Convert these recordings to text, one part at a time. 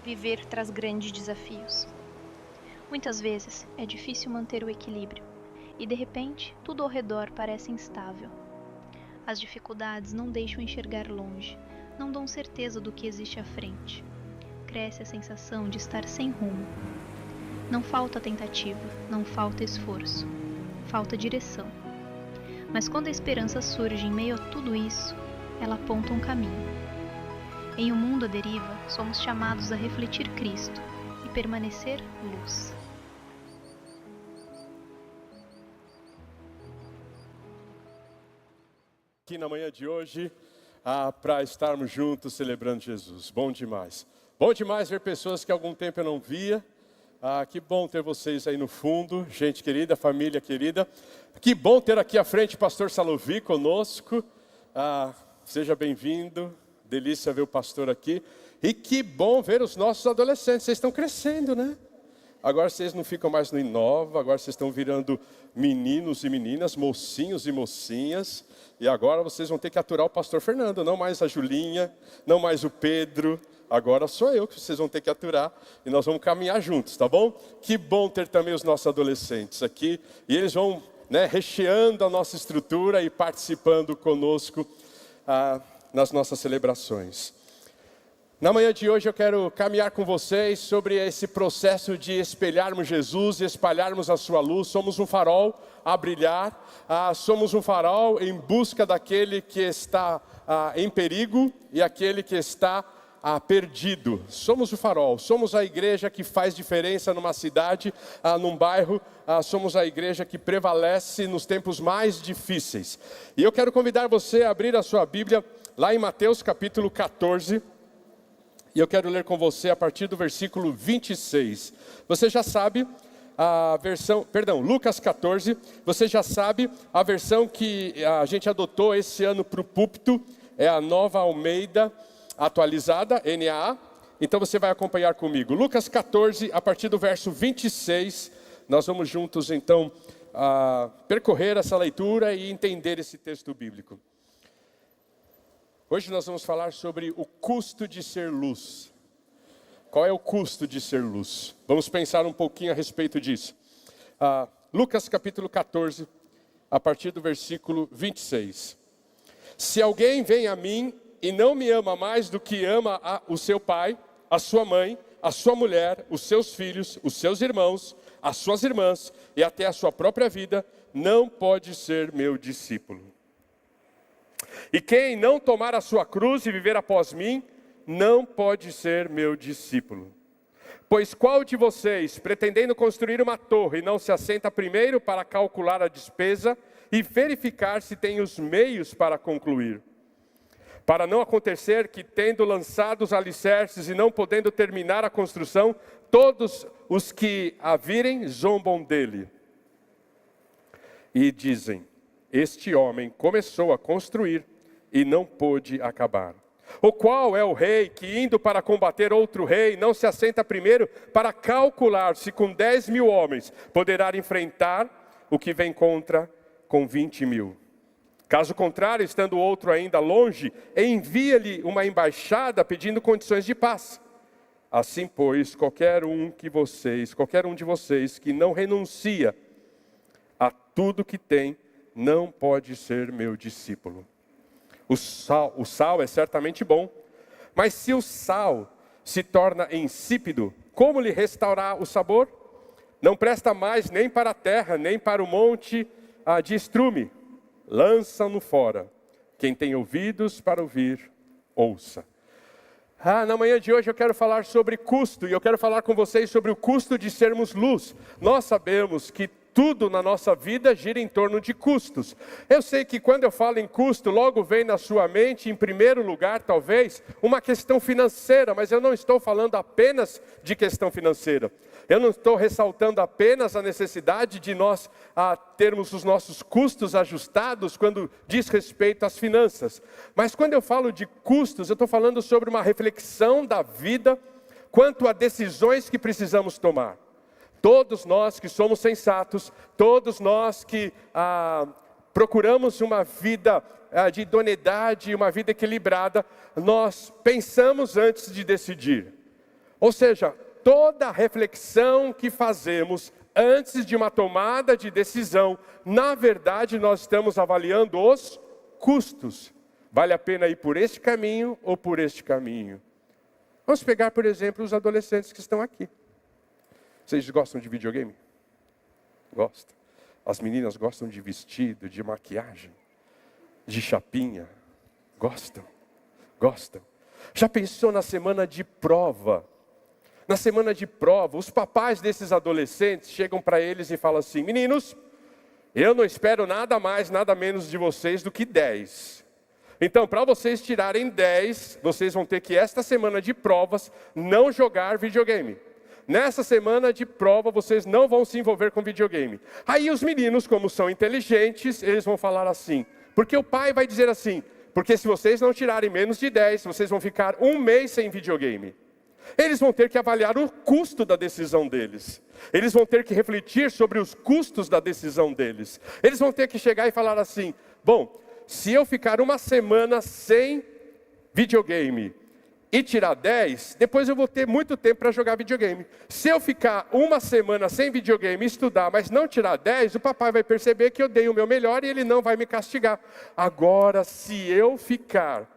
Viver traz grandes desafios. Muitas vezes é difícil manter o equilíbrio e, de repente, tudo ao redor parece instável. As dificuldades não deixam enxergar longe, não dão certeza do que existe à frente. Cresce a sensação de estar sem rumo. Não falta tentativa, não falta esforço, falta direção. Mas quando a esperança surge em meio a tudo isso, ela aponta um caminho. Em um mundo à deriva, somos chamados a refletir Cristo e permanecer luz. Aqui na manhã de hoje, para estarmos juntos celebrando Jesus. Bom demais. Bom demais ver pessoas que há algum tempo eu não via. Que bom ter vocês aí no fundo, gente querida, família querida. Que bom ter aqui à frente o pastor Salovi conosco. Seja bem-vindo, delícia ver o pastor aqui. E que bom ver os nossos adolescentes, vocês estão crescendo, né? Agora vocês não ficam mais no Inova, agora vocês estão virando meninos e meninas, mocinhos e mocinhas. E agora vocês vão ter que aturar o pastor Fernando, não mais a Julinha, não mais o Pedro. Agora sou eu que vocês vão ter que aturar e nós vamos caminhar juntos, tá bom? Que bom ter também os nossos adolescentes aqui. E eles vão, recheando a nossa estrutura e participando conosco nas nossas celebrações. Na manhã de hoje eu quero caminhar com vocês sobre esse processo de espelharmos Jesus e espalharmos a sua luz. Somos um farol a brilhar, somos um farol em busca daquele que está em perigo e aquele que está perdido. Somos o farol, somos a igreja que faz diferença numa cidade, num bairro, somos a igreja que prevalece nos tempos mais difíceis. E eu quero convidar você a abrir a sua Bíblia lá em Mateus capítulo 14, e eu quero ler com você a partir do versículo 26. Você já sabe a versão, Lucas 14, você já sabe a versão que a gente adotou esse ano para o púlpito, é a Nova Almeida atualizada, NAA. Então você vai acompanhar comigo. Lucas 14, a partir do verso 26, nós vamos juntos então percorrer essa leitura e entender esse texto bíblico. Hoje nós vamos falar sobre o custo de ser luz. Qual é o custo de ser luz? Vamos pensar um pouquinho a respeito disso. Lucas capítulo 14, a partir do versículo 26. Se alguém vem a mim e não me ama mais do que ama o seu pai, a sua mãe, a sua mulher, os seus filhos, os seus irmãos, as suas irmãs e até a sua própria vida, não pode ser meu discípulo. E quem não tomar a sua cruz e viver após mim, não pode ser meu discípulo. Pois qual de vocês, pretendendo construir uma torre, não se assenta primeiro para calcular a despesa e verificar se tem os meios para concluir? Para não acontecer que, tendo lançado os alicerces e não podendo terminar a construção, todos os que a virem zombam dele. E dizem: este homem começou a construir e não pôde acabar. Ou qual é o rei que, indo para combater outro rei, não se assenta primeiro para calcular se com 10.000 homens poderá enfrentar o que vem contra com 20.000? Caso contrário, estando o outro ainda longe, envia-lhe uma embaixada pedindo condições de paz. Assim, pois, qualquer um de vocês que não renuncia a tudo que tem, não pode ser meu discípulo. O sal é certamente bom, mas se o sal se torna insípido, como lhe restaurar o sabor? Não presta mais nem para a terra, nem para o monte de estrume. Lançam-no fora. Quem tem ouvidos para ouvir, ouça. Na manhã de hoje eu quero falar sobre custo, e eu quero falar com vocês sobre o custo de sermos luz. Nós sabemos que tudo na nossa vida gira em torno de custos. Eu sei que quando eu falo em custo, logo vem na sua mente, em primeiro lugar, talvez, uma questão financeira, mas eu não estou falando apenas de questão financeira. Eu não estou ressaltando apenas a necessidade de nós termos os nossos custos ajustados quando diz respeito às finanças. Mas quando eu falo de custos, eu estou falando sobre uma reflexão da vida quanto a decisões que precisamos tomar. Todos nós que somos sensatos, todos nós que procuramos uma vida de idoneidade, uma vida equilibrada, nós pensamos antes de decidir. Ou seja, toda reflexão que fazemos antes de uma tomada de decisão, na verdade nós estamos avaliando os custos. Vale a pena ir por este caminho ou por este caminho? Vamos pegar, por exemplo, os adolescentes que estão aqui. Vocês gostam de videogame? Gostam. As meninas gostam de vestido, de maquiagem, de chapinha. Gostam. Já pensou na semana de prova? Na semana de prova, os papais desses adolescentes chegam para eles e falam assim: meninos, eu não espero nada mais, nada menos de vocês do que 10. Então, para vocês tirarem 10, vocês vão ter que, esta semana de provas, não jogar videogame. Nessa semana de prova, vocês não vão se envolver com videogame. Aí os meninos, como são inteligentes, eles vão falar assim, porque o pai vai dizer assim: porque se vocês não tirarem menos de 10, vocês vão ficar 1 mês sem videogame. Eles vão ter que avaliar o custo da decisão deles. Eles vão ter que refletir sobre os custos da decisão deles. Eles vão ter que chegar e falar assim: bom, se eu ficar 1 semana sem videogame e tirar 10, depois eu vou ter muito tempo para jogar videogame. Se eu ficar 1 semana sem videogame e estudar, mas não tirar 10, o papai vai perceber que eu dei o meu melhor e ele não vai me castigar. Agora, se eu ficar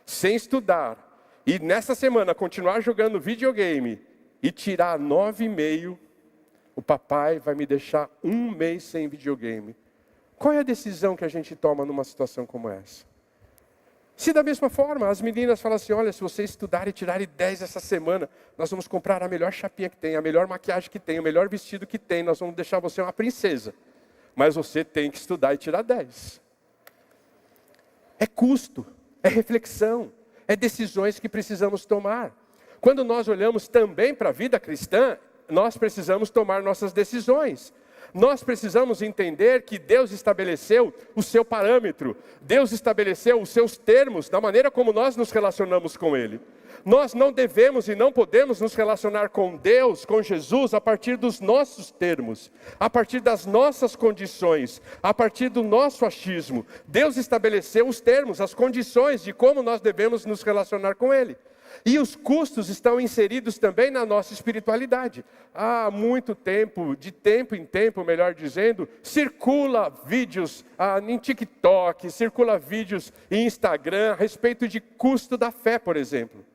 sem estudar e nessa semana continuar jogando videogame e tirar 9,5, o papai vai me deixar 1 mês sem videogame. Qual é a decisão que a gente toma numa situação como essa? Se da mesma forma, as meninas falam assim: olha, se você estudar e tirarem 10 essa semana, nós vamos comprar a melhor chapinha que tem, a melhor maquiagem que tem, o melhor vestido que tem, nós vamos deixar você uma princesa. Mas você tem que estudar e tirar 10. É custo, é reflexão, é decisões que precisamos tomar. Quando nós olhamos também para a vida cristã, nós precisamos tomar nossas decisões. Nós precisamos entender que Deus estabeleceu o seu parâmetro. Deus estabeleceu os seus termos, da maneira como nós nos relacionamos com Ele. Nós não devemos e não podemos nos relacionar com Deus, com Jesus, a partir dos nossos termos, a partir das nossas condições, a partir do nosso achismo. Deus estabeleceu os termos, as condições de como nós devemos nos relacionar com Ele. E os custos estão inseridos também na nossa espiritualidade. Há muito tempo, de tempo em tempo, melhor dizendo, circula vídeos em TikTok, circula vídeos em Instagram a respeito de custo da fé, por exemplo.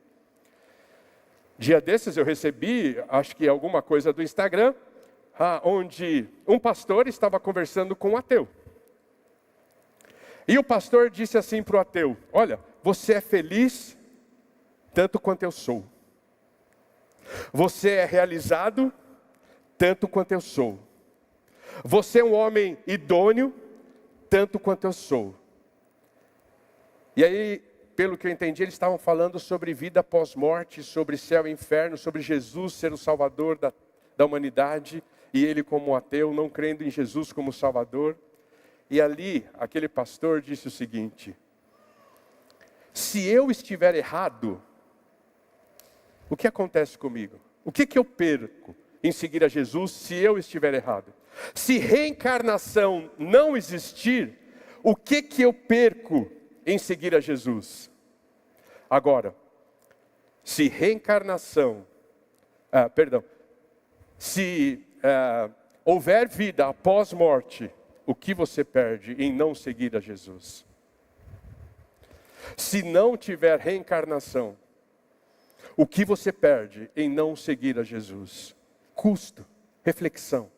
Dia desses eu recebi, acho que alguma coisa do Instagram, onde um pastor estava conversando com um ateu. E o pastor disse assim para o ateu: olha, você é feliz tanto quanto eu sou. Você é realizado tanto quanto eu sou. Você é um homem idôneo tanto quanto eu sou. E aí, pelo que eu entendi, eles estavam falando sobre vida pós-morte, sobre céu e inferno, sobre Jesus ser o Salvador da humanidade, e ele como ateu, não crendo em Jesus como Salvador. E ali, aquele pastor disse o seguinte: se eu estiver errado, o que acontece comigo? O que eu perco em seguir a Jesus se eu estiver errado? Se reencarnação não existir, o que eu perco em seguir a Jesus? Agora, se reencarnação, se houver vida após morte, o que você perde em não seguir a Jesus? Se não tiver reencarnação, o que você perde em não seguir a Jesus? Custo, reflexão.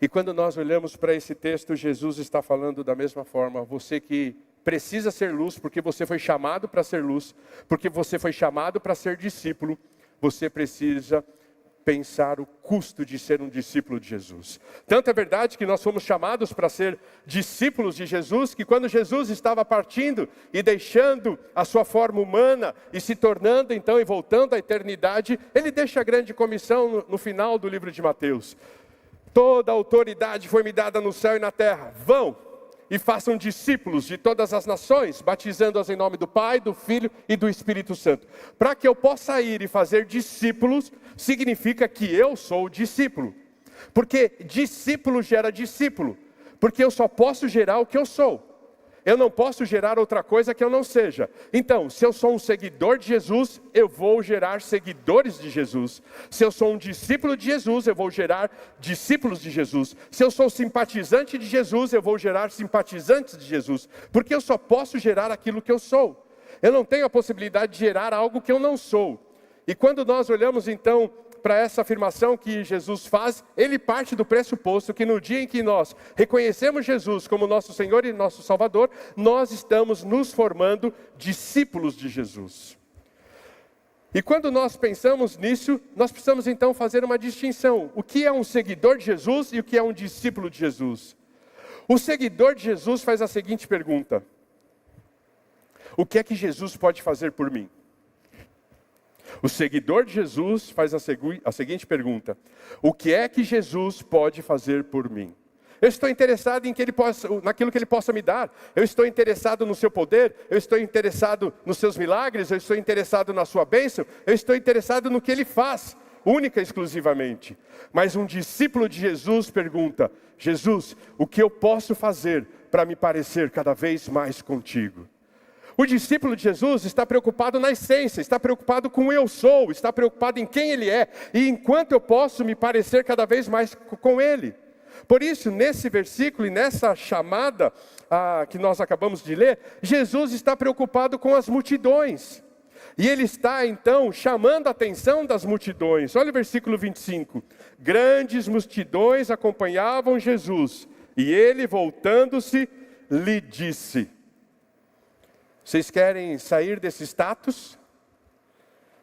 E quando nós olhamos para esse texto, Jesus está falando da mesma forma. Você que precisa ser luz, porque você foi chamado para ser luz, porque você foi chamado para ser discípulo, você precisa pensar o custo de ser um discípulo de Jesus. Tanto é verdade que nós fomos chamados para ser discípulos de Jesus, que quando Jesus estava partindo e deixando a sua forma humana e se tornando então e voltando à eternidade, ele deixa a grande comissão no final do livro de Mateus. Toda a autoridade foi me dada no céu e na terra. Vão e façam discípulos de todas as nações, batizando-as em nome do Pai, do Filho e do Espírito Santo. Para que eu possa ir e fazer discípulos, significa que eu sou discípulo. Porque discípulo gera discípulo. Porque eu só posso gerar o que eu sou. Eu não posso gerar outra coisa que eu não seja. Então, se eu sou um seguidor de Jesus, eu vou gerar seguidores de Jesus. Se eu sou um discípulo de Jesus, eu vou gerar discípulos de Jesus. Se eu sou simpatizante de Jesus, eu vou gerar simpatizantes de Jesus. Porque eu só posso gerar aquilo que eu sou. Eu não tenho a possibilidade de gerar algo que eu não sou. E quando nós olhamos então para essa afirmação que Jesus faz, ele parte do pressuposto que no dia em que nós reconhecemos Jesus como nosso Senhor e nosso Salvador, nós estamos nos formando discípulos de Jesus. E quando nós pensamos nisso, nós precisamos então fazer uma distinção. O que é um seguidor de Jesus e o que é um discípulo de Jesus? O seguidor de Jesus faz a seguinte pergunta: o que é que Jesus pode fazer por mim? O seguidor de Jesus faz a seguinte pergunta: o que é que Jesus pode fazer por mim? Eu estou interessado naquilo que Ele possa me dar. Eu estou interessado no seu poder. Eu estou interessado nos seus milagres. Eu estou interessado na sua bênção. Eu estou interessado no que Ele faz, única e exclusivamente. Mas um discípulo de Jesus pergunta: Jesus, o que eu posso fazer para me parecer cada vez mais contigo? O discípulo de Jesus está preocupado na essência, está preocupado com o eu sou, está preocupado em quem Ele é, e enquanto eu posso me parecer cada vez mais com Ele. Por isso, nesse versículo e nessa chamada que nós acabamos de ler, Jesus está preocupado com as multidões. E Ele está então chamando a atenção das multidões. Olha o versículo 25. Grandes multidões acompanhavam Jesus, e Ele, voltando-se, lhe disse: vocês querem sair desse status?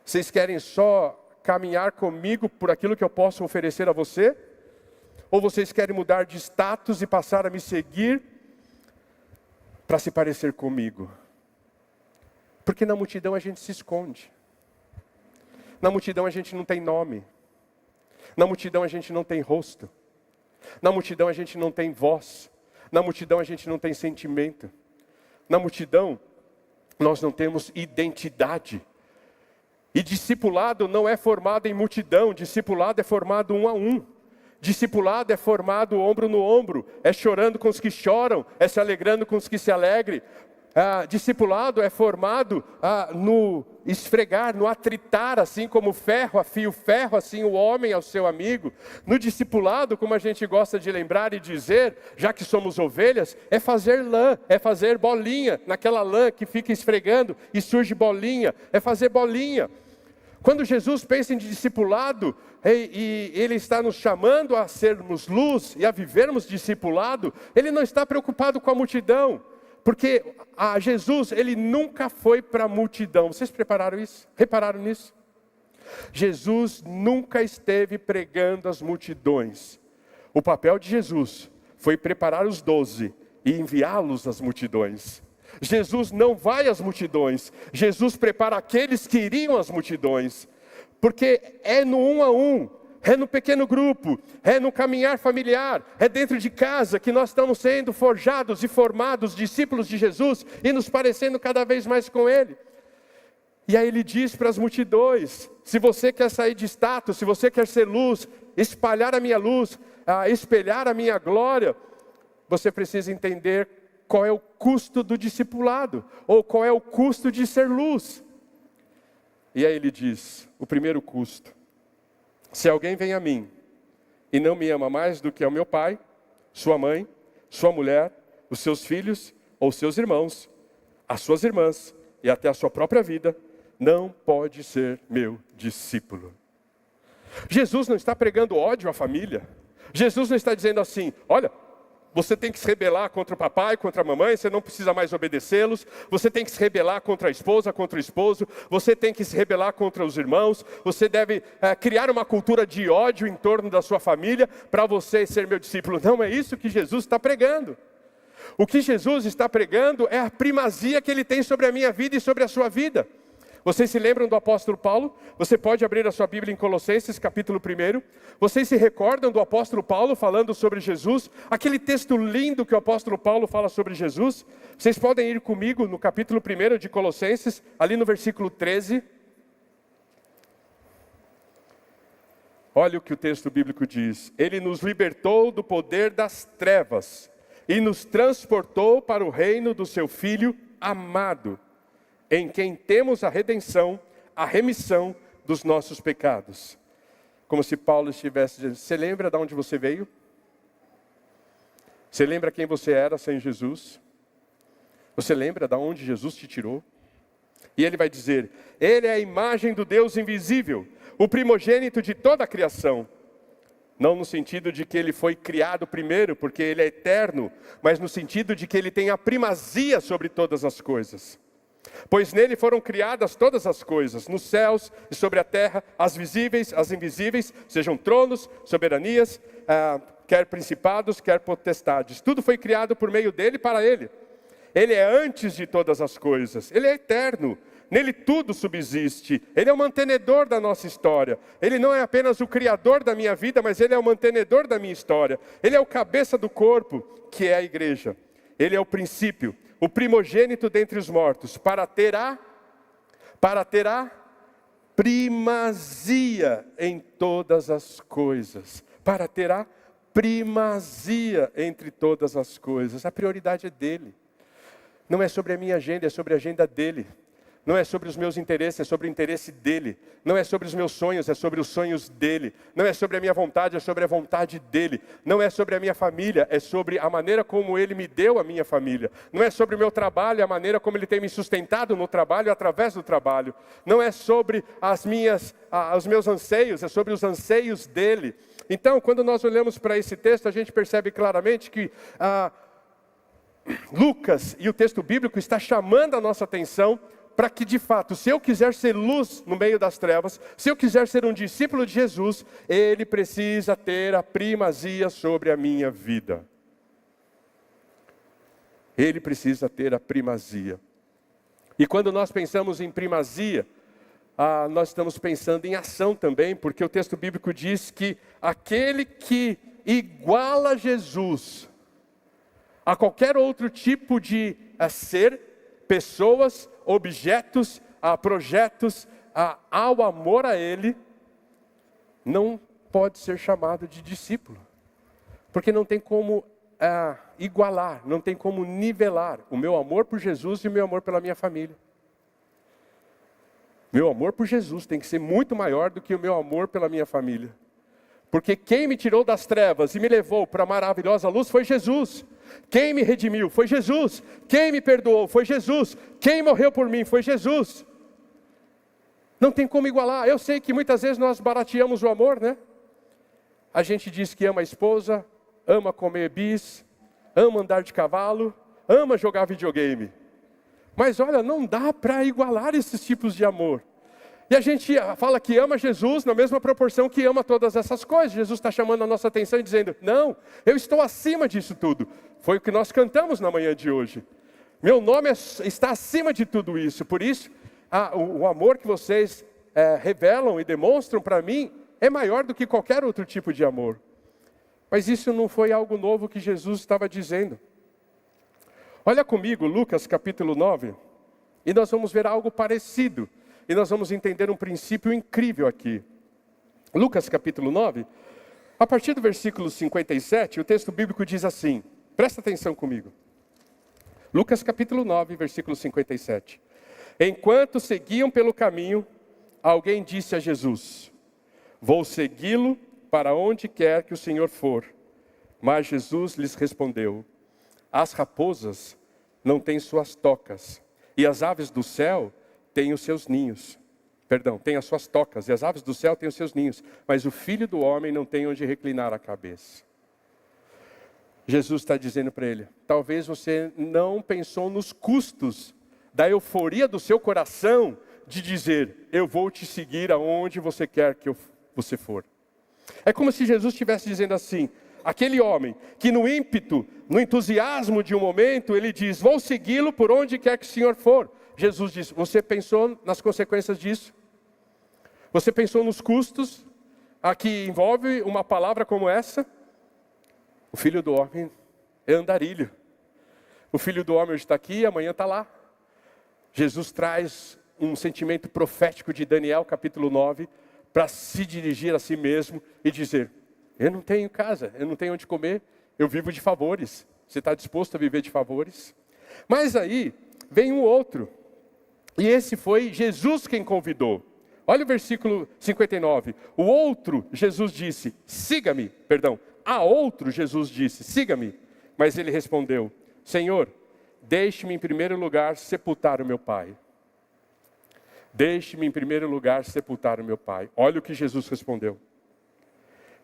Vocês querem só caminhar comigo por aquilo que eu posso oferecer a você? Ou vocês querem mudar de status e passar a me seguir para se parecer comigo? Porque na multidão a gente se esconde. Na multidão a gente não tem nome. Na multidão a gente não tem rosto. Na multidão a gente não tem voz. Na multidão a gente não tem sentimento. Na multidão nós não temos identidade. E discipulado não é formado em multidão, discipulado é formado um a um. Discipulado é formado ombro no ombro, é chorando com os que choram, é se alegrando com os que se alegrem. Discipulado é formado no esfregar, no atritar, assim como ferro afia o ferro, assim o homem ao seu amigo. No discipulado, como a gente gosta de lembrar e dizer, já que somos ovelhas, é fazer lã, é fazer bolinha, naquela lã que fica esfregando e surge bolinha, é fazer bolinha. Quando Jesus pensa em discipulado, e Ele está nos chamando a sermos luz e a vivermos discipulado, Ele não está preocupado com a multidão. Porque Jesus, Ele nunca foi para a multidão. Vocês repararam nisso? Jesus nunca esteve pregando às multidões. O papel de Jesus foi preparar os 12 e enviá-los às multidões. Jesus não vai às multidões. Jesus prepara aqueles que iriam às multidões. Porque é no um a um. É no pequeno grupo, é no caminhar familiar, é dentro de casa que nós estamos sendo forjados e formados discípulos de Jesus e nos parecendo cada vez mais com Ele. E aí Ele diz para as multidões: se você quer sair de status, se você quer ser luz, espalhar a minha luz, espelhar a minha glória, você precisa entender qual é o custo do discipulado, ou qual é o custo de ser luz. E aí Ele diz, o primeiro custo: se alguém vem a mim e não me ama mais do que ao meu pai, sua mãe, sua mulher, os seus filhos ou seus irmãos, as suas irmãs e até a sua própria vida, não pode ser meu discípulo. Jesus não está pregando ódio à família. Jesus não está dizendo assim: olha, você tem que se rebelar contra o papai, contra a mamãe, você não precisa mais obedecê-los. Você tem que se rebelar contra a esposa, contra o esposo. Você tem que se rebelar contra os irmãos. Você deve criar uma cultura de ódio em torno da sua família para você ser meu discípulo. Não é isso que Jesus está pregando. O que Jesus está pregando é a primazia que Ele tem sobre a minha vida e sobre a sua vida. Vocês se lembram do apóstolo Paulo? Você pode abrir a sua Bíblia em Colossenses, capítulo 1. Vocês se recordam do apóstolo Paulo falando sobre Jesus? Aquele texto lindo que o apóstolo Paulo fala sobre Jesus? Vocês podem ir comigo no capítulo 1 de Colossenses, ali no versículo 13. Olha o que o texto bíblico diz: Ele nos libertou do poder das trevas e nos transportou para o reino do seu Filho amado, em quem temos a redenção, a remissão dos nossos pecados. Como se Paulo estivesse dizendo, você lembra de onde você veio? Você lembra quem você era sem Jesus? Você lembra de onde Jesus te tirou? E ele vai dizer, ele é a imagem do Deus invisível, o primogênito de toda a criação. Não no sentido de que ele foi criado primeiro, porque ele é eterno, mas no sentido de que ele tem a primazia sobre todas as coisas. Pois nele foram criadas todas as coisas, nos céus e sobre a terra, as visíveis, as invisíveis, sejam tronos, soberanias, quer principados, quer potestades. Tudo foi criado por meio dele e para ele. Ele é antes de todas as coisas, ele é eterno. Nele tudo subsiste, ele é o mantenedor da nossa história. Ele não é apenas o criador da minha vida, mas ele é o mantenedor da minha história. Ele é o cabeça do corpo, que é a igreja. Ele é o princípio, o primogênito dentre os mortos, para ter a primazia em todas as coisas. Para ter a primazia entre todas as coisas. A prioridade é dele. Não é sobre a minha agenda, é sobre a agenda dele. Não é sobre os meus interesses, é sobre o interesse dele. Não é sobre os meus sonhos, é sobre os sonhos dele. Não é sobre a minha vontade, é sobre a vontade dele. Não é sobre a minha família, é sobre a maneira como ele me deu a minha família. Não é sobre o meu trabalho, é a maneira como ele tem me sustentado no trabalho, através do trabalho. Não é sobre os meus anseios, é sobre os anseios dele. Então, quando nós olhamos para esse texto, a gente percebe claramente que Lucas e o texto bíblico está chamando a nossa atenção para que de fato, se eu quiser ser luz no meio das trevas, se eu quiser ser um discípulo de Jesus, ele precisa ter a primazia sobre a minha vida. Ele precisa ter a primazia. E quando nós pensamos em primazia, nós estamos pensando em ação também, porque o texto bíblico diz que aquele que iguala Jesus a qualquer outro tipo de ser, pessoas, objetos, projetos, ao amor a ele, não pode ser chamado de discípulo. Porque não tem como igualar, não tem como nivelar o meu amor por Jesus e o meu amor pela minha família. Meu amor por Jesus tem que ser muito maior do que o meu amor pela minha família. Porque quem me tirou das trevas e me levou para a maravilhosa luz foi Jesus. Quem me redimiu foi Jesus. Quem me perdoou foi Jesus. Quem morreu por mim foi Jesus. Não tem como igualar. Eu sei que muitas vezes nós barateamos o amor, né? A gente diz que ama a esposa, ama comer bis, ama andar de cavalo, ama jogar videogame. Mas olha, não dá para igualar esses tipos de amor. E a gente fala que ama Jesus na mesma proporção que ama todas essas coisas. Jesus está chamando a nossa atenção e dizendo, não, eu estou acima disso tudo. Foi o que nós cantamos na manhã de hoje. Meu nome está acima de tudo isso. Por isso, o amor que vocês revelam e demonstram para mim é maior do que qualquer outro tipo de amor. Mas isso não foi algo novo que Jesus estava dizendo. Olha comigo, Lucas capítulo 9, e nós vamos ver algo parecido. E nós vamos entender um princípio incrível aqui. Lucas capítulo 9, a partir do versículo 57, o texto bíblico diz assim, presta atenção comigo. Lucas capítulo 9, versículo 57. Enquanto seguiam pelo caminho, alguém disse a Jesus, vou segui-lo para onde quer que o Senhor for. Mas Jesus lhes respondeu, as raposas não têm suas tocas, e as aves do céu têm os seus ninhos. Têm as suas tocas, e as aves do céu têm os seus ninhos. Mas o Filho do Homem não tem onde reclinar a cabeça. Jesus está dizendo para ele, talvez você não pensou nos custos da euforia do seu coração de dizer, eu vou te seguir aonde você quer que você for. É como se Jesus estivesse dizendo assim, aquele homem que no ímpeto, no entusiasmo de um momento, ele diz, vou segui-lo por onde quer que o Senhor for. Jesus diz, você pensou nas consequências disso? Você pensou nos custos a que envolve uma palavra como essa? O Filho do Homem é andarilho. O Filho do Homem hoje está aqui, amanhã está lá. Jesus traz um sentimento profético de Daniel, capítulo 9, para se dirigir a si mesmo e dizer, eu não tenho casa, eu não tenho onde comer, eu vivo de favores. Você está disposto a viver de favores? Mas aí vem um outro. E esse foi Jesus quem convidou. Olha o versículo 59. O outro, Jesus disse, siga-me. Perdão, a outro Jesus disse, siga-me. Mas ele respondeu, Senhor, deixe-me em primeiro lugar sepultar o meu pai. Deixe-me em primeiro lugar sepultar o meu pai. Olha o que Jesus respondeu.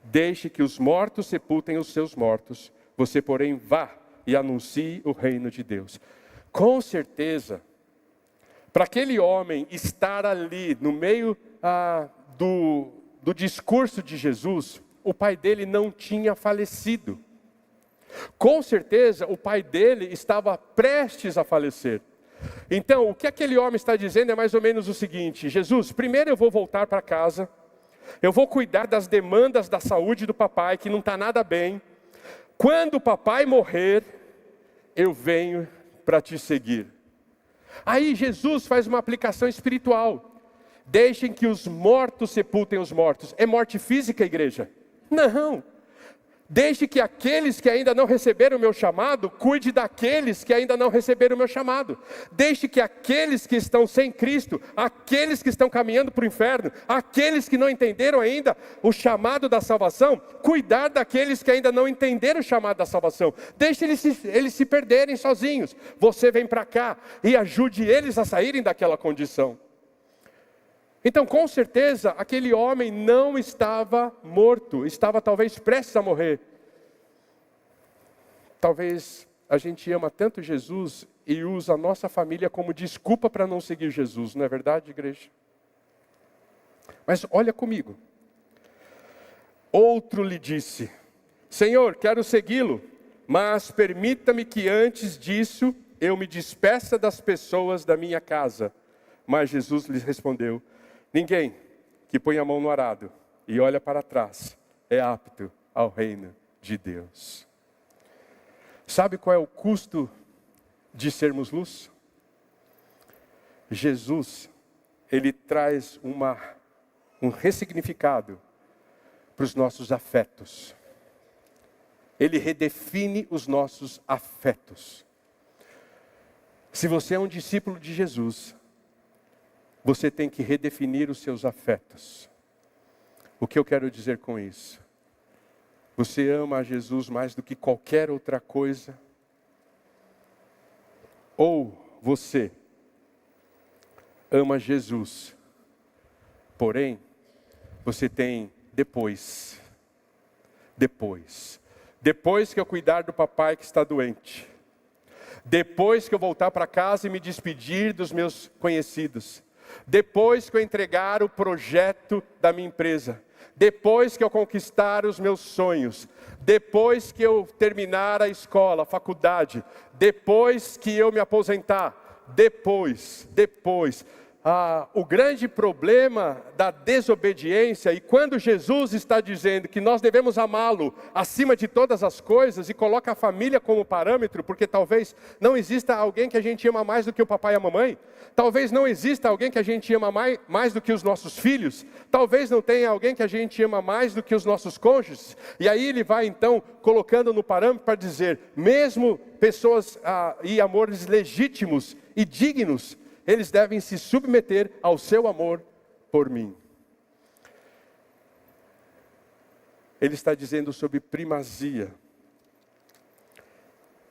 Deixe que os mortos sepultem os seus mortos. Você, porém, vá e anuncie o reino de Deus. Com certeza, para aquele homem estar ali no meio do discurso de Jesus, o pai dele não tinha falecido. Com certeza, o pai dele estava prestes a falecer. Então, o que aquele homem está dizendo é mais ou menos o seguinte: Jesus, primeiro eu vou voltar para casa, eu vou cuidar das demandas da saúde do papai, que não está nada bem. Quando o papai morrer, eu venho para te seguir. Aí Jesus faz uma aplicação espiritual. Deixem que os mortos sepultem os mortos. É morte física, igreja? Não. Deixe que aqueles que ainda não receberam o meu chamado, cuide daqueles que ainda não receberam o meu chamado. Deixe que aqueles que estão sem Cristo, aqueles que estão caminhando para o inferno, aqueles que não entenderam ainda o chamado da salvação, cuidar daqueles que ainda não entenderam o chamado da salvação. Deixe eles se perderem sozinhos. Você vem para cá e ajude eles a saírem daquela condição. Então, com certeza, aquele homem não estava morto, estava talvez prestes a morrer. Talvez a gente ama tanto Jesus e usa a nossa família como desculpa para não seguir Jesus, não é verdade, igreja? Mas olha comigo. Outro lhe disse, Senhor, quero segui-lo, mas permita-me que antes disso eu me despeça das pessoas da minha casa. Mas Jesus lhes respondeu, ninguém que põe a mão no arado e olha para trás é apto ao reino de Deus. Sabe qual é o custo de sermos luz? Jesus, ele traz um ressignificado para os nossos afetos. Ele redefine os nossos afetos. Se você é um discípulo de Jesus, você tem que redefinir os seus afetos. O que eu quero dizer com isso? Você ama a Jesus mais do que qualquer outra coisa? Ou você ama Jesus, porém, você tem depois que eu cuidar do papai que está doente, depois que eu voltar para casa e me despedir dos meus conhecidos, depois que eu entregar o projeto da minha empresa, depois que eu conquistar os meus sonhos, depois que eu terminar a escola, a faculdade, depois que eu me aposentar, depois. O grande problema da desobediência, e quando Jesus está dizendo que nós devemos amá-lo acima de todas as coisas, e coloca a família como parâmetro, porque talvez não exista alguém que a gente ama mais do que o papai e a mamãe, talvez não exista alguém que a gente ama mais do que os nossos filhos, talvez não tenha alguém que a gente ama mais do que os nossos cônjuges, e aí ele vai então colocando no parâmetro para dizer, mesmo pessoas e amores legítimos e dignos, eles devem se submeter ao seu amor por mim. Ele está dizendo sobre primazia.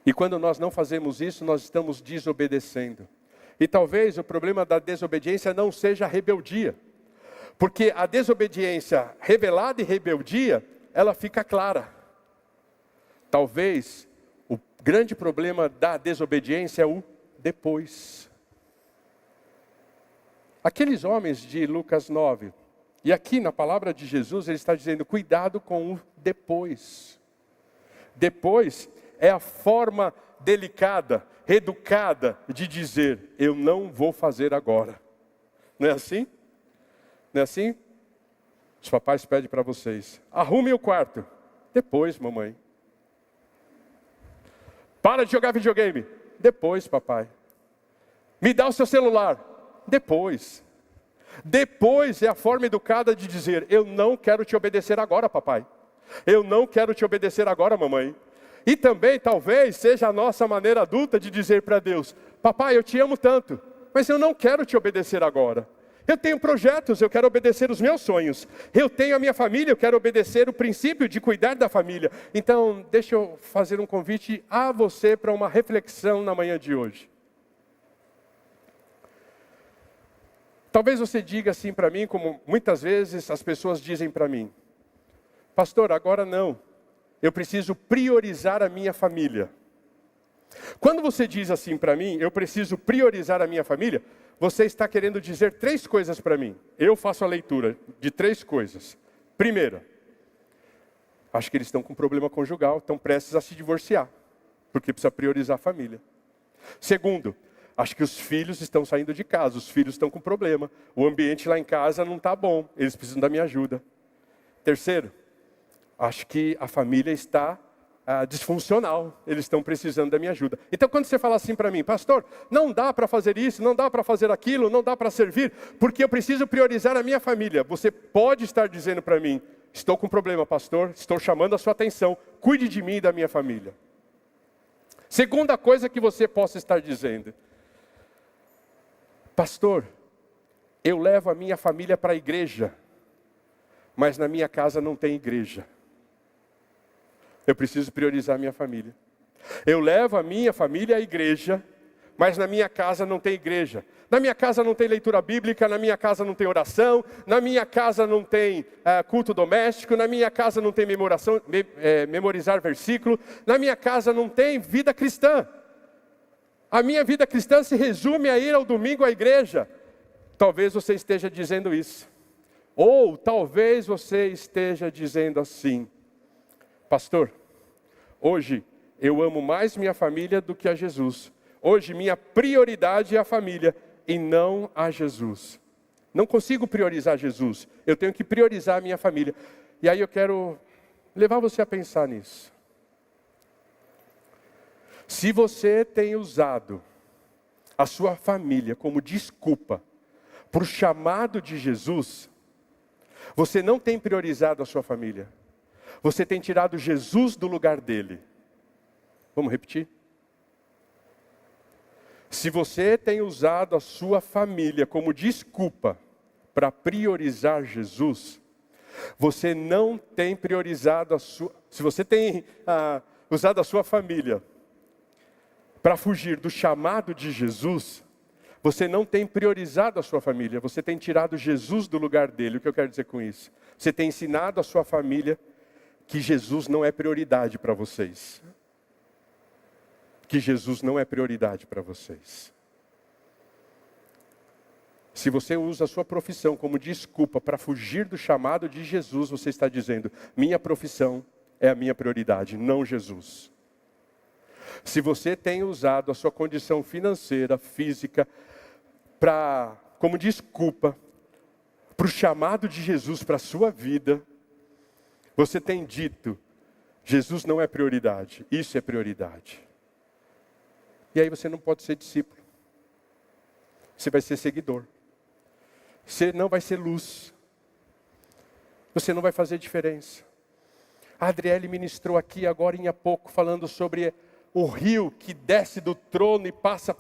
E quando nós não fazemos isso, nós estamos desobedecendo. E talvez o problema da desobediência não seja a rebeldia. Porque a desobediência revelada e rebeldia, ela fica clara. Talvez o grande problema da desobediência é o depois. Aqueles homens de Lucas 9, e aqui na palavra de Jesus, ele está dizendo, cuidado com o depois. Depois é a forma delicada, educada de dizer, eu não vou fazer agora. Não é assim? Não é assim? Os papais pedem para vocês, arrume o quarto. Depois, mamãe. Para de jogar videogame. Depois, papai. Me dá o seu celular. Depois é a forma educada de dizer, eu não quero te obedecer agora, papai. Eu não quero te obedecer agora, mamãe. E também, talvez, seja a nossa maneira adulta de dizer para Deus: papai, eu te amo tanto, mas eu não quero te obedecer agora. Eu tenho projetos, eu quero obedecer os meus sonhos. Eu tenho a minha família, eu quero obedecer o princípio de cuidar da família. Então, deixa eu fazer um convite a você para uma reflexão na manhã de hoje. Talvez você diga assim para mim, como muitas vezes as pessoas dizem para mim: pastor, agora não, eu preciso priorizar a minha família. Quando você diz assim para mim, eu preciso priorizar a minha família, você está querendo dizer 3 coisas para mim. Eu faço a leitura de 3 coisas. Primeira, acho que eles estão com problema conjugal, estão prestes a se divorciar, porque precisa priorizar a família. Segundo, acho que os filhos estão saindo de casa, os filhos estão com problema, o ambiente lá em casa não está bom, eles precisam da minha ajuda. Terceiro, acho que a família está disfuncional, eles estão precisando da minha ajuda. Então quando você fala assim para mim: pastor, não dá para fazer isso, não dá para fazer aquilo, não dá para servir, porque eu preciso priorizar a minha família. Você pode estar dizendo para mim: estou com problema, pastor, estou chamando a sua atenção, cuide de mim e da minha família. Segunda coisa que você possa estar dizendo: pastor, eu levo a minha família para a igreja, mas na minha casa não tem igreja. Eu preciso priorizar a minha família. Eu levo a minha família à igreja, mas na minha casa não tem igreja. Na minha casa não tem leitura bíblica, na minha casa não tem oração, na minha casa não tem culto doméstico, na minha casa não tem memorizar versículo, na minha casa não tem vida cristã. A minha vida cristã se resume a ir ao domingo à igreja. Talvez você esteja dizendo isso. Ou talvez você esteja dizendo assim: pastor, hoje eu amo mais minha família do que a Jesus. Hoje minha prioridade é a família e não a Jesus. Não consigo priorizar Jesus, eu tenho que priorizar a minha família. E aí eu quero levar você a pensar nisso. Se você tem usado a sua família como desculpa para o chamado de Jesus, você não tem priorizado a sua família. Você tem tirado Jesus do lugar dele. Vamos repetir? Se você tem usado a sua família como desculpa para priorizar Jesus, você não tem priorizado a sua... Se você tem usado a sua família para fugir do chamado de Jesus, você não tem priorizado a sua família, você tem tirado Jesus do lugar dele. O que eu quero dizer com isso? Você tem ensinado a sua família que Jesus não é prioridade para vocês. Que Jesus não é prioridade para vocês. Se você usa a sua profissão como desculpa para fugir do chamado de Jesus, você está dizendo: minha profissão é a minha prioridade, não Jesus. Se você tem usado a sua condição financeira, física, como desculpa para o chamado de Jesus para a sua vida, você tem dito: Jesus não é prioridade, isso é prioridade. E aí você não pode ser discípulo. Você vai ser seguidor. Você não vai ser luz. Você não vai fazer diferença. A Adriele ministrou aqui agora há pouco, falando sobre o rio que desce do trono e passa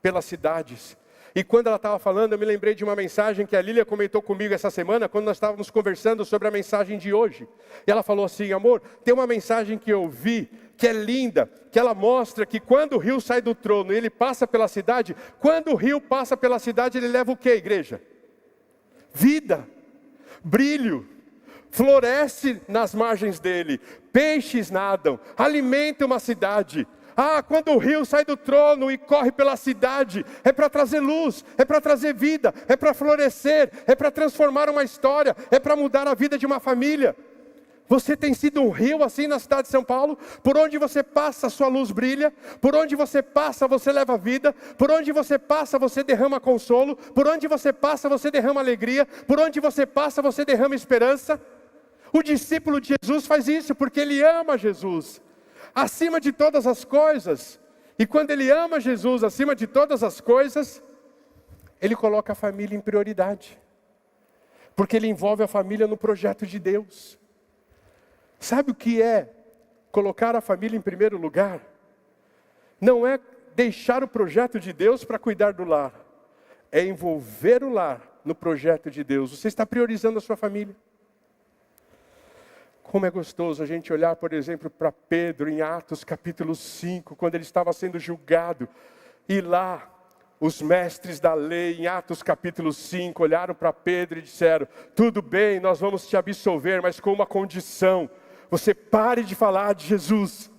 pelas cidades. E quando ela estava falando, eu me lembrei de uma mensagem que a Lília comentou comigo essa semana, quando nós estávamos conversando sobre a mensagem de hoje. E ela falou assim: amor, tem uma mensagem que eu vi, que é linda, que ela mostra que quando o rio sai do trono e ele passa pela cidade, quando o rio passa pela cidade, ele leva o que, igreja? Vida, brilho, floresce nas margens dele, peixes nadam, alimenta uma cidade. Quando o rio sai do trono e corre pela cidade, é para trazer luz, é para trazer vida, é para florescer, é para transformar uma história, é para mudar a vida de uma família. Você tem sido um rio assim na cidade de São Paulo? Por onde você passa, a sua luz brilha. Por onde você passa, você leva vida. Por onde você passa, você derrama consolo. Por onde você passa, você derrama alegria. Por onde você passa, você derrama esperança. O discípulo de Jesus faz isso porque ele ama Jesus acima de todas as coisas. E quando ele ama Jesus acima de todas as coisas, ele coloca a família em prioridade. Porque ele envolve a família no projeto de Deus. Sabe o que é colocar a família em primeiro lugar não é deixar o projeto de Deus para cuidar do lar. É envolver o lar no projeto de Deus. Você está priorizando a sua família. Como é gostoso a gente olhar, por exemplo, para Pedro em Atos capítulo 5, quando ele estava sendo julgado. E lá, os mestres da lei, em Atos capítulo 5, olharam para Pedro e disseram: tudo bem, nós vamos te absolver, mas com uma condição: você pare de falar de Jesus.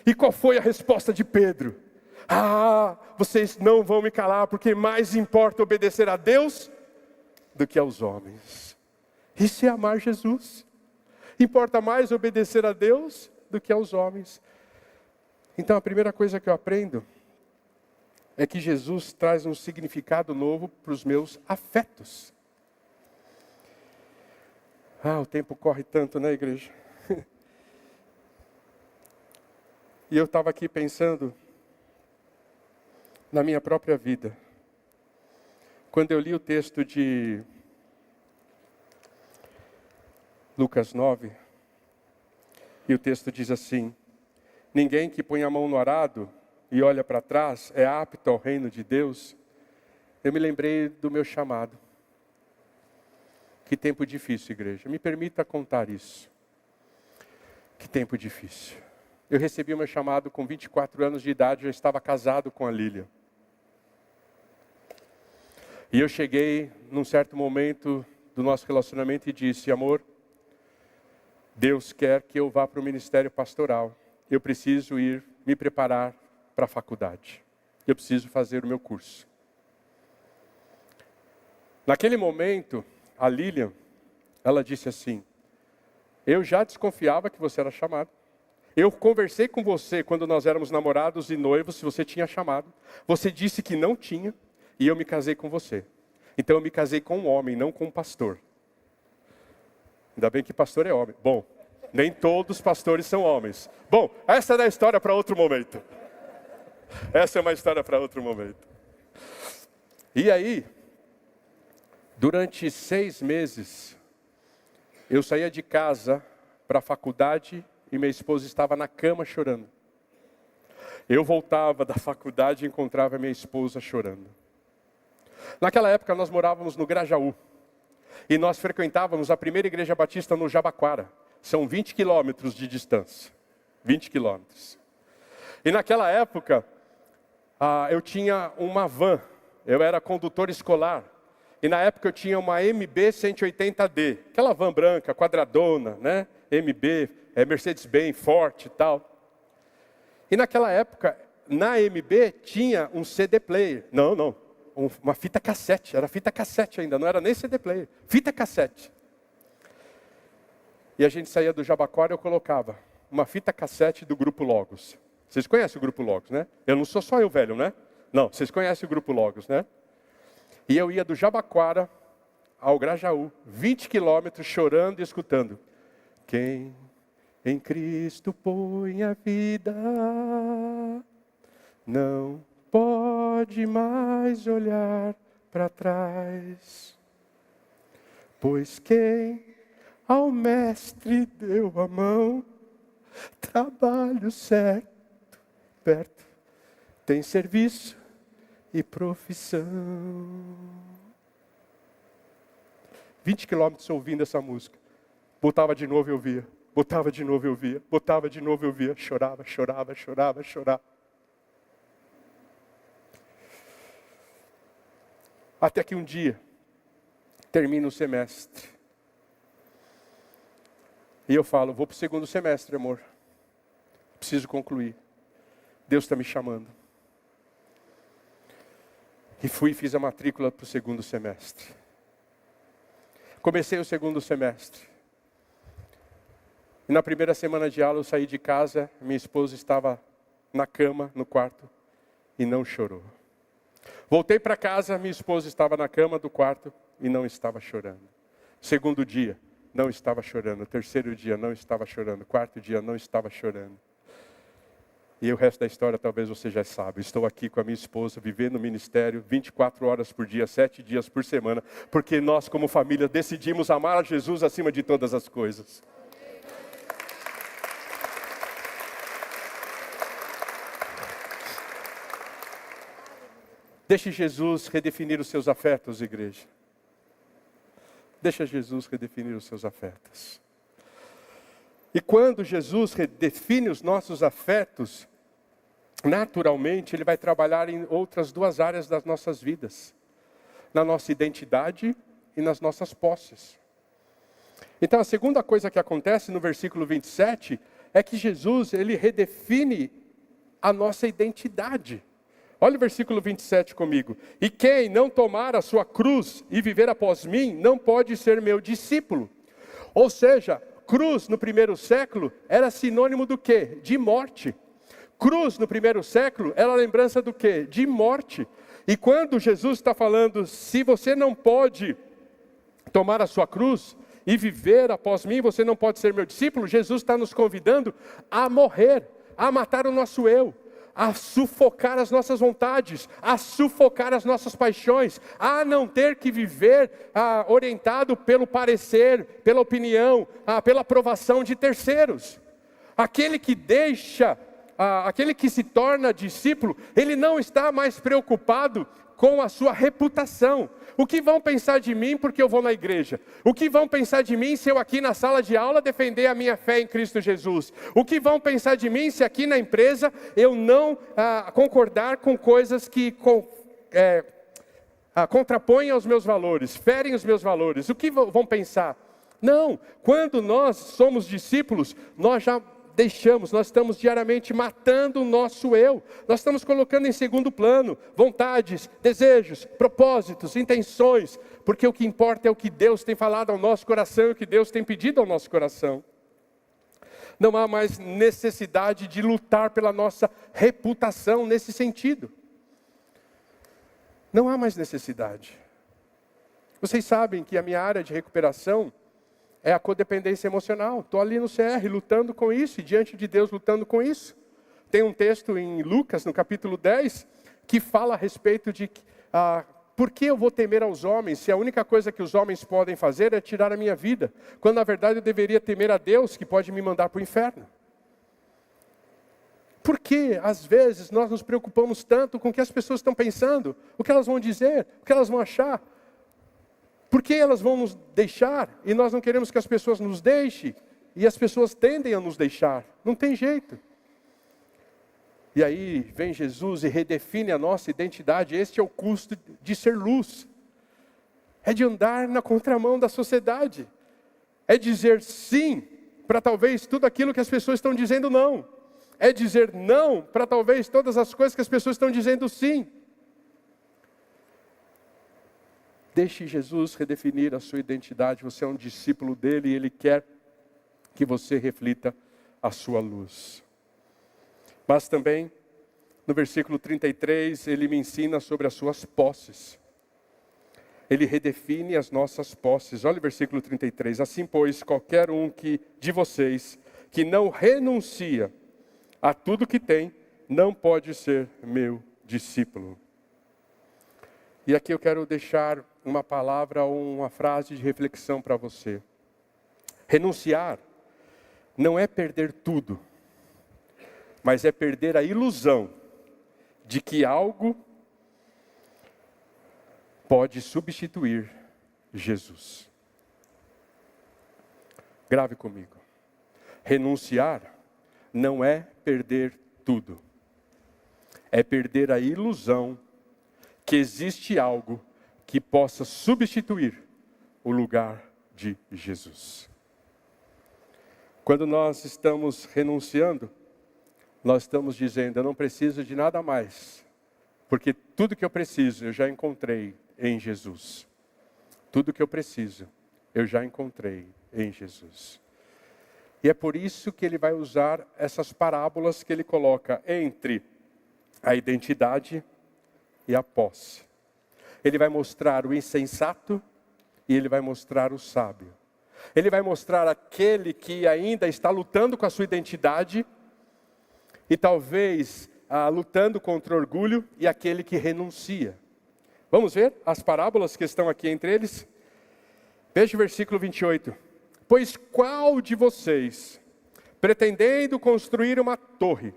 E qual foi a resposta de Pedro? Vocês não vão me calar, porque mais importa obedecer a Deus do que aos homens. Isso é amar Jesus. Importa mais obedecer a Deus do que aos homens. Então a primeira coisa que eu aprendo é que Jesus traz um significado novo para os meus afetos. O tempo corre tanto, né, igreja? E eu estava aqui pensando na minha própria vida. Quando eu li o texto de Lucas 9, e o texto diz assim: ninguém que põe a mão no arado e olha para trás é apto ao reino de Deus. Eu me lembrei do meu chamado. Que tempo difícil, igreja. Me permita contar isso. Que tempo difícil. Eu recebi o meu chamado com 24 anos de idade, eu estava casado com a Lília. E eu cheguei num certo momento do nosso relacionamento e disse: amor, Deus quer que eu vá para o ministério pastoral. Eu preciso ir me preparar para a faculdade. Eu preciso fazer o meu curso. Naquele momento, a Lilian, ela disse assim: eu já desconfiava que você era chamado. Eu conversei com você quando nós éramos namorados e noivos, se você tinha chamado. Você disse que não tinha, e eu me casei com você. Então eu me casei com um homem, não com um pastor. Ainda bem que pastor é homem. Bom, nem todos os pastores são homens. Bom, essa é a história para outro momento. Essa é uma história para outro momento. E aí, durante 6 meses, eu saía de casa para a faculdade e minha esposa estava na cama chorando. Eu voltava da faculdade e encontrava minha esposa chorando. Naquela época nós morávamos no Grajaú. E nós frequentávamos a primeira igreja batista no Jabaquara. São 20 quilômetros de distância. 20 quilômetros. E naquela época, eu tinha uma van. Eu era condutor escolar. E na época eu tinha uma MB 180D. Aquela van branca, quadradona, né? MB, Mercedes-Benz, forte e tal. E naquela época, na MB tinha um CD player. Não. Uma fita cassete. Era fita cassete ainda, não era nem CD player. Fita cassete. E a gente saía do Jabaquara e eu colocava uma fita cassete do Grupo Logos. Vocês conhecem o Grupo Logos, né? Eu não sou só eu velho, né? Não, vocês conhecem o Grupo Logos, né? E eu ia do Jabaquara ao Grajaú, 20 quilômetros, chorando e escutando. Quem em Cristo põe a vida, não pode mais olhar para trás. Pois quem ao mestre deu a mão, trabalho certo, perto, tem serviço e profissão. 20 quilômetros ouvindo essa música. Botava de novo e ouvia. Botava de novo e ouvia. Botava de novo e ouvia. Chorava. Até que um dia, termina o semestre. E eu falo, vou para o segundo semestre, amor. Preciso concluir. Deus está me chamando. E fui e fiz a matrícula para o segundo semestre. Comecei o segundo semestre. E na primeira semana de aula eu saí de casa, minha esposa estava na cama, no quarto, e não chorou. Voltei para casa, minha esposa estava na cama do quarto e não estava chorando. Segundo dia, não estava chorando. Terceiro dia, não estava chorando. Quarto dia, não estava chorando. E o resto da história talvez você já sabe. Estou aqui com a minha esposa, vivendo no ministério, 24 horas por dia, 7 dias por semana, porque nós como família decidimos amar a Jesus acima de todas as coisas. Deixe Jesus redefinir os seus afetos, igreja. Deixa Jesus redefinir os seus afetos. E quando Jesus redefine os nossos afetos, naturalmente Ele vai trabalhar em outras duas áreas das nossas vidas. Na nossa identidade e nas nossas posses. Então a segunda coisa que acontece no versículo 27 é que Jesus, Ele redefine a nossa identidade. Olha o versículo 27 comigo. E quem não tomar a sua cruz e viver após mim, não pode ser meu discípulo. Ou seja, cruz no primeiro século era sinônimo do quê? De morte. Cruz no primeiro século era lembrança do quê? De morte. E quando Jesus está falando, se você não pode tomar a sua cruz e viver após mim, você não pode ser meu discípulo, Jesus está nos convidando a morrer, a matar o nosso eu, a sufocar as nossas vontades, a sufocar as nossas paixões, a não ter que viver orientado pelo parecer, pela opinião, pela aprovação de terceiros. Aquele que deixa, aquele que se torna discípulo, ele não está mais preocupado com a sua reputação. O que vão pensar de mim porque eu vou na igreja? O que vão pensar de mim se eu aqui na sala de aula defender a minha fé em Cristo Jesus? O que vão pensar de mim se aqui na empresa eu não concordar com coisas que contrapõem aos meus valores, ferem os meus valores? O que vão pensar? Não, quando nós somos discípulos, nós já nós estamos diariamente matando o nosso eu. Nós estamos colocando em segundo plano vontades, desejos, propósitos, intenções, porque o que importa é o que Deus tem falado ao nosso coração e o que Deus tem pedido ao nosso coração. Não há mais necessidade de lutar pela nossa reputação nesse sentido. Não há mais necessidade. Vocês sabem que a minha área de recuperação é a codependência emocional. Estou ali no CR lutando com isso e diante de Deus lutando com isso. Tem um texto em Lucas, no capítulo 10, que fala a respeito de por que eu vou temer aos homens, se a única coisa que os homens podem fazer é tirar a minha vida, quando na verdade eu deveria temer a Deus, que pode me mandar para o inferno. Por que, às vezes, nós nos preocupamos tanto com o que as pessoas estão pensando, o que elas vão dizer, o que elas vão achar? Por que elas vão nos deixar e nós não queremos que as pessoas nos deixem? E as pessoas tendem a nos deixar. Não tem jeito. E aí vem Jesus e redefine a nossa identidade. Este é o custo de ser luz. É de andar na contramão da sociedade. É dizer sim para talvez tudo aquilo que as pessoas estão dizendo não. É dizer não para talvez todas as coisas que as pessoas estão dizendo sim. Deixe Jesus redefinir a sua identidade. Você é um discípulo dele e ele quer que você reflita a sua luz. Mas também, no versículo 33, ele me ensina sobre as suas posses. Ele redefine as nossas posses. Olha o versículo 33. Assim, pois, qualquer um de vocês que não renuncia a tudo que tem, não pode ser meu discípulo. E aqui eu quero deixar uma palavra ou uma frase de reflexão para você. Renunciar não é perder tudo, mas é perder a ilusão de que algo pode substituir Jesus. Grave comigo. Renunciar não é perder tudo, é perder a ilusão que existe algo que possa substituir o lugar de Jesus. Quando nós estamos renunciando, nós estamos dizendo, eu não preciso de nada mais, porque tudo que eu preciso eu já encontrei em Jesus. Tudo que eu preciso eu já encontrei em Jesus. E é por isso que ele vai usar essas parábolas que ele coloca entre a identidade e a posse. Ele vai mostrar o insensato e ele vai mostrar o sábio. Ele vai mostrar aquele que ainda está lutando com a sua identidade e talvez lutando contra o orgulho e aquele que renuncia. Vamos ver as parábolas que estão aqui entre eles? Veja o versículo 28. Pois qual de vocês, pretendendo construir uma torre,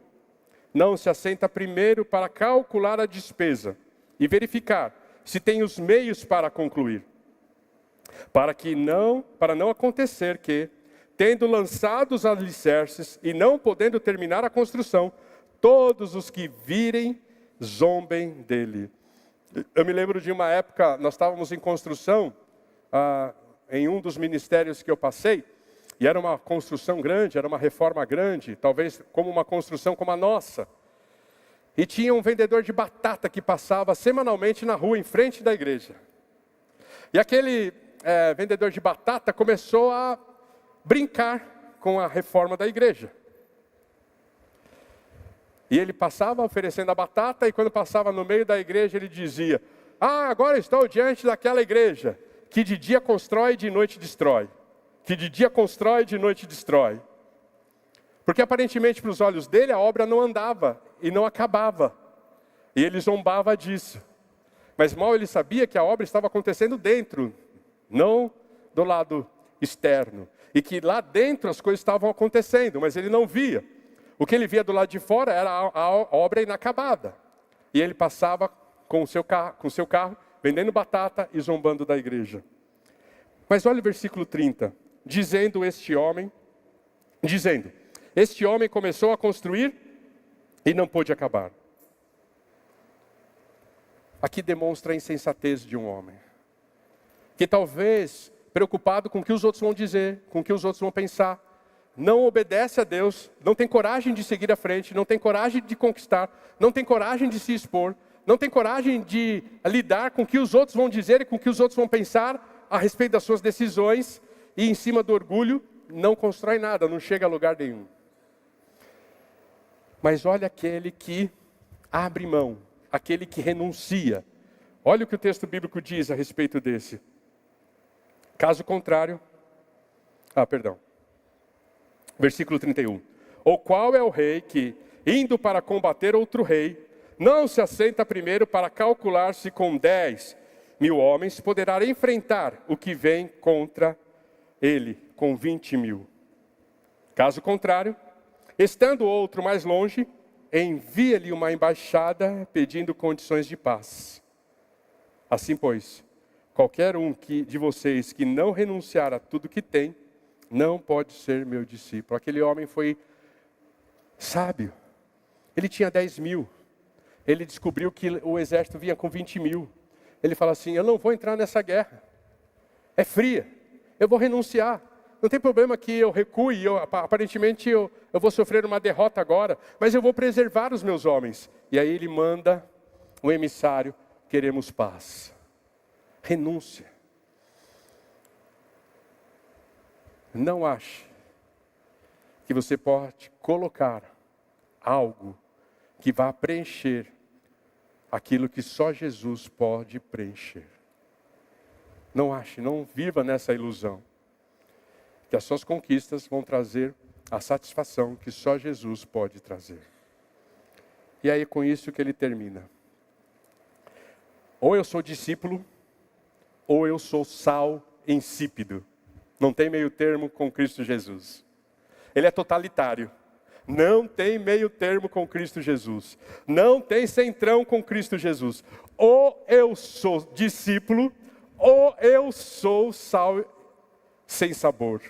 não se assenta primeiro para calcular a despesa, e verificar se tem os meios para concluir. Para não acontecer que, tendo lançado os alicerces e não podendo terminar a construção, todos os que virem zombem dele. Eu me lembro de uma época, nós estávamos em construção, em um dos ministérios que eu passei, e era uma construção grande, era uma reforma grande, talvez como uma construção como a nossa. E tinha um vendedor de batata que passava semanalmente na rua, em frente da igreja. E aquele vendedor de batata começou a brincar com a reforma da igreja. E ele passava oferecendo a batata, e quando passava no meio da igreja, ele dizia: agora estou diante daquela igreja, que de dia constrói e de noite destrói. Que de dia constrói e de noite destrói. Porque aparentemente para os olhos dele a obra não andava e não acabava. E ele zombava disso. Mas mal ele sabia que a obra estava acontecendo dentro, não do lado externo. E que lá dentro as coisas estavam acontecendo, mas ele não via. O que ele via do lado de fora era a obra inacabada. E ele passava com o seu carro, vendendo batata e zombando da igreja. Mas olha o versículo 30. Dizendo, este homem começou a construir e não pôde acabar. Aqui demonstra a insensatez de um homem. Que talvez, preocupado com o que os outros vão dizer, com o que os outros vão pensar, não obedece a Deus, não tem coragem de seguir à frente, não tem coragem de conquistar, não tem coragem de se expor, não tem coragem de lidar com o que os outros vão dizer e com o que os outros vão pensar a respeito das suas decisões, e em cima do orgulho não constrói nada, não chega a lugar nenhum. Mas olha aquele que abre mão, aquele que renuncia. Olha o que o texto bíblico diz a respeito desse. Caso contrário, versículo 31. Ou qual é o rei que, indo para combater outro rei, não se assenta primeiro para calcular se com 10.000 homens poderá enfrentar o que vem contra ele com 20.000. Caso contrário, estando outro mais longe, envia-lhe uma embaixada pedindo condições de paz. Assim, pois, qualquer um de vocês que não renunciar a tudo que tem, não pode ser meu discípulo. Aquele homem foi sábio. Ele tinha 10.000. Ele descobriu que o exército vinha com 20.000. Ele fala assim: eu não vou entrar nessa guerra. É fria. Eu vou renunciar. Não tem problema que eu recue. Aparentemente eu vou sofrer uma derrota agora. Mas eu vou preservar os meus homens. E aí ele manda um emissário: queremos paz. Renúncia. Não ache que você pode colocar algo que vá preencher aquilo que só Jesus pode preencher. Não ache, não viva nessa ilusão que as suas conquistas vão trazer a satisfação que só Jesus pode trazer. E aí com isso que ele termina. Ou eu sou discípulo, ou eu sou sal insípido. Não tem meio termo com Cristo Jesus. Ele é totalitário. Não tem meio termo com Cristo Jesus. Não tem centrão com Cristo Jesus. Ou eu sou discípulo, ou eu sou sal sem sabor.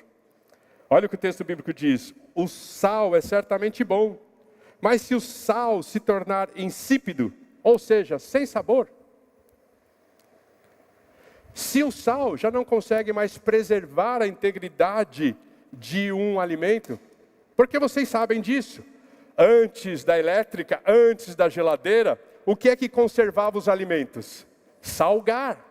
Olha o que o texto bíblico diz. O sal é certamente bom, mas se o sal se tornar insípido, ou seja, sem sabor, se o sal já não consegue mais preservar a integridade de um alimento, porque vocês sabem disso, antes da elétrica, antes da geladeira, o que é que conservava os alimentos? Salgar.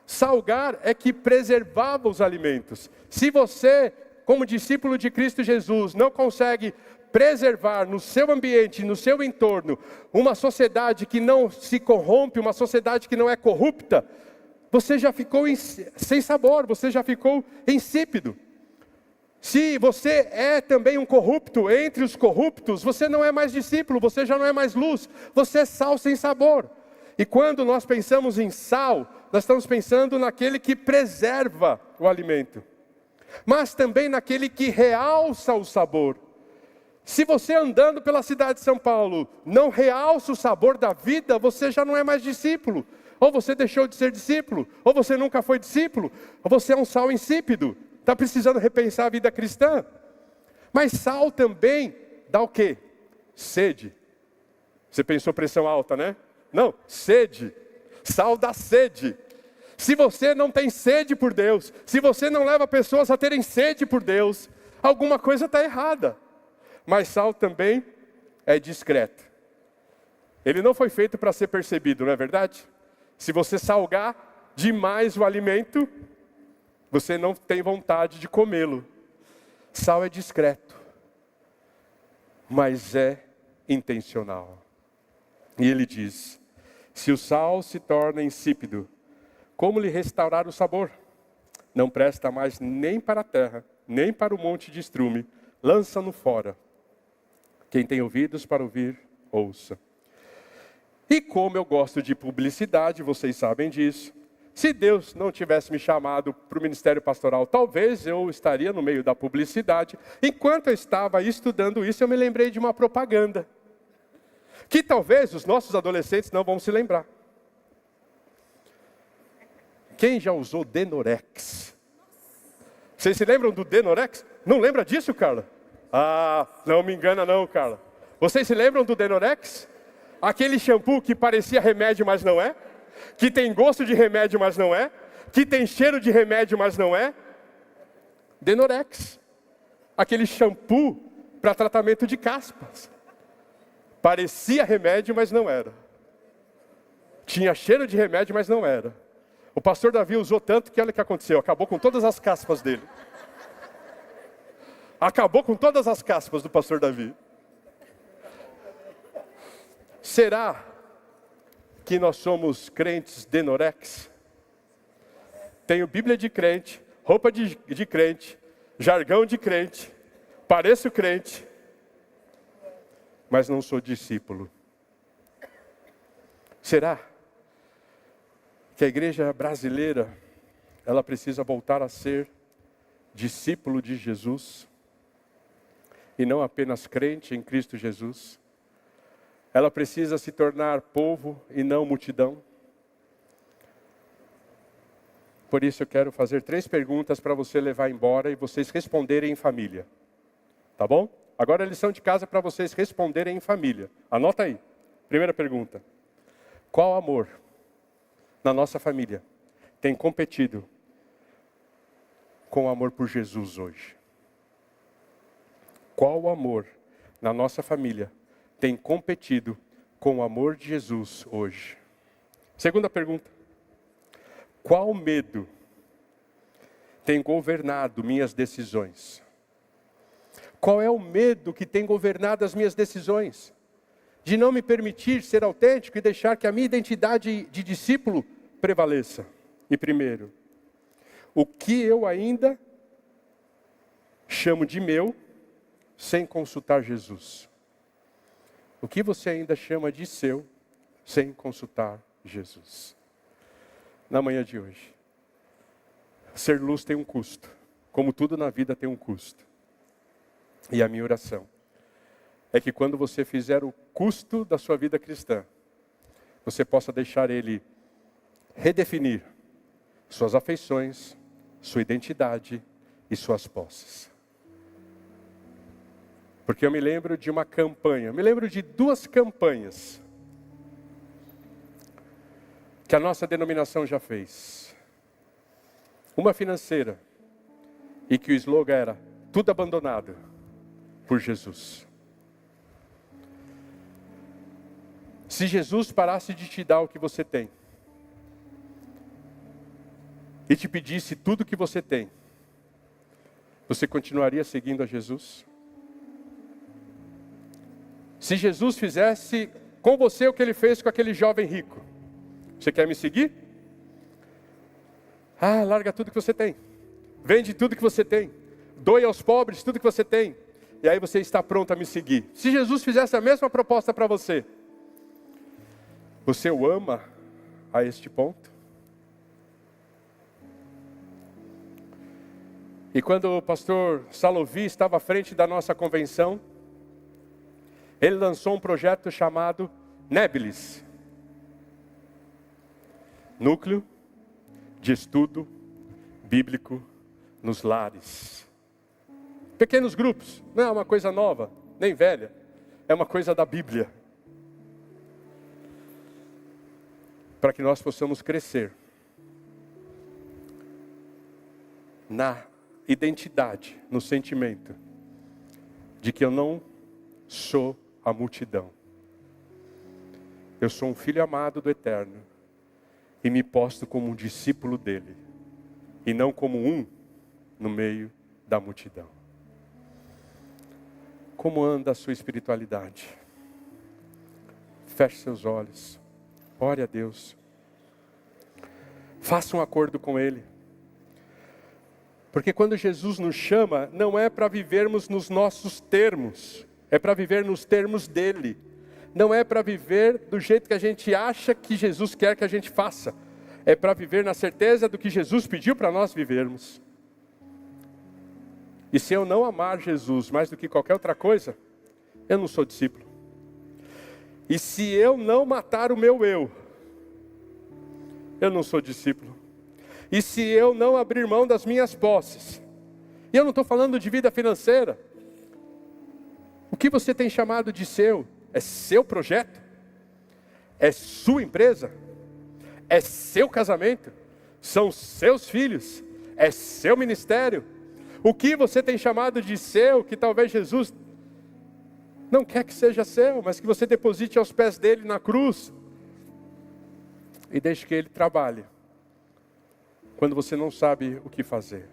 Salgar é que preservava os alimentos. Se você, como discípulo de Cristo Jesus, não consegue preservar no seu ambiente, no seu entorno, uma sociedade que não se corrompe, uma sociedade que não é corrupta, você já ficou sem sabor, você já ficou insípido. Se você é também um corrupto entre os corruptos, você não é mais discípulo, você já não é mais luz, você é sal sem sabor. E quando nós pensamos em sal, nós estamos pensando naquele que preserva o alimento, mas também naquele que realça o sabor. Se você andando pela cidade de São Paulo não realça o sabor da vida, você já não é mais discípulo. Ou você deixou de ser discípulo, ou você nunca foi discípulo, ou você é um sal insípido. Está precisando repensar a vida cristã. Mas sal também dá o quê? Sede. Você pensou pressão alta, né? Não, sede. Sal dá sede. Se você não tem sede por Deus, se você não leva pessoas a terem sede por Deus, alguma coisa está errada. Mas sal também é discreto. Ele não foi feito para ser percebido, não é verdade? Se você salgar demais o alimento, você não tem vontade de comê-lo. Sal é discreto, mas é intencional. E ele diz, se o sal se torna insípido, como lhe restaurar o sabor? Não presta mais nem para a terra, nem para o monte de estrume, lança-no fora. Quem tem ouvidos para ouvir, ouça. E como eu gosto de publicidade, vocês sabem disso. Se Deus não tivesse me chamado para o ministério pastoral, talvez eu estaria no meio da publicidade. Enquanto eu estava estudando isso, eu me lembrei de uma propaganda. Que talvez os nossos adolescentes não vão se lembrar. Quem já usou Denorex? Vocês se lembram do Denorex? Não lembra disso, Carla? Ah, não me engana não, Carla. Vocês se lembram do Denorex? Aquele shampoo que parecia remédio, mas não é? Que tem gosto de remédio, mas não é? Que tem cheiro de remédio, mas não é? Denorex. Aquele shampoo para tratamento de caspas. Parecia remédio, mas não era. Tinha cheiro de remédio, mas não era. O pastor Davi usou tanto que olha o que aconteceu. Acabou com todas as caspas dele. Acabou com todas as caspas do pastor Davi. Será que nós somos crentes Denorex? Tenho Bíblia de crente, roupa de crente, jargão de crente, pareço crente, mas não sou discípulo. Será que a igreja brasileira, ela precisa voltar a ser discípulo de Jesus, e não apenas crente em Cristo Jesus? Ela precisa se tornar povo e não multidão? Por isso eu quero fazer 3 perguntas para você levar embora e vocês responderem em família. Tá bom? Agora a lição de casa para vocês responderem em família. Anota aí. Primeira pergunta. Qual amor na nossa família tem competido com o amor por Jesus hoje? Qual amor na nossa família tem competido com o amor de Jesus hoje? Segunda pergunta. Qual medo tem governado minhas decisões? Qual é o medo que tem governado as minhas decisões? De não me permitir ser autêntico e deixar que a minha identidade de discípulo prevaleça. E primeiro, o que eu ainda chamo de meu sem consultar Jesus? O que você ainda chama de seu sem consultar Jesus? Na manhã de hoje, ser luz tem um custo, como tudo na vida tem um custo. E a minha oração é que quando você fizer o custo da sua vida cristã, você possa deixar Ele redefinir suas afeições, sua identidade e suas posses. Porque eu me lembro de uma campanha, me lembro de 2 campanhas que a nossa denominação já fez. Uma financeira, e que o slogan era, tudo abandonado por Jesus. Se Jesus parasse de te dar o que você tem, e te pedisse tudo o que você tem, você continuaria seguindo a Jesus? Se Jesus fizesse com você o que Ele fez com aquele jovem rico, você quer me seguir? Ah, larga tudo que você tem. Vende tudo que você tem. Doe aos pobres tudo que você tem. E aí você está pronto a me seguir. Se Jesus fizesse a mesma proposta para você, você o ama a este ponto? E quando o pastor Salovi estava à frente da nossa convenção, Ele lançou um projeto chamado Nebilis. Núcleo de Estudo Bíblico nos Lares. Pequenos grupos, não é uma coisa nova, nem velha. É uma coisa da Bíblia. Para que nós possamos crescer na identidade, no sentimento de que eu não sou a multidão. Eu sou um filho amado do Eterno e me posto como um discípulo dele e não como um no meio da multidão. Como anda a sua espiritualidade? Feche seus olhos. Ore a Deus. Faça um acordo com Ele. Porque quando Jesus nos chama, não é para vivermos nos nossos termos. É para viver nos termos dEle. Não é para viver do jeito que a gente acha que Jesus quer que a gente faça. É para viver na certeza do que Jesus pediu para nós vivermos. E se eu não amar Jesus mais do que qualquer outra coisa, eu não sou discípulo. E se eu não matar o meu eu não sou discípulo. E se eu não abrir mão das minhas posses, e eu não estou falando de vida financeira, o que você tem chamado de seu? É seu projeto? É sua empresa? É seu casamento? São seus filhos? É seu ministério? O que você tem chamado de seu, que talvez Jesus não quer que seja seu, mas que você deposite aos pés dele na cruz, e deixe que ele trabalhe, quando você não sabe o que fazer.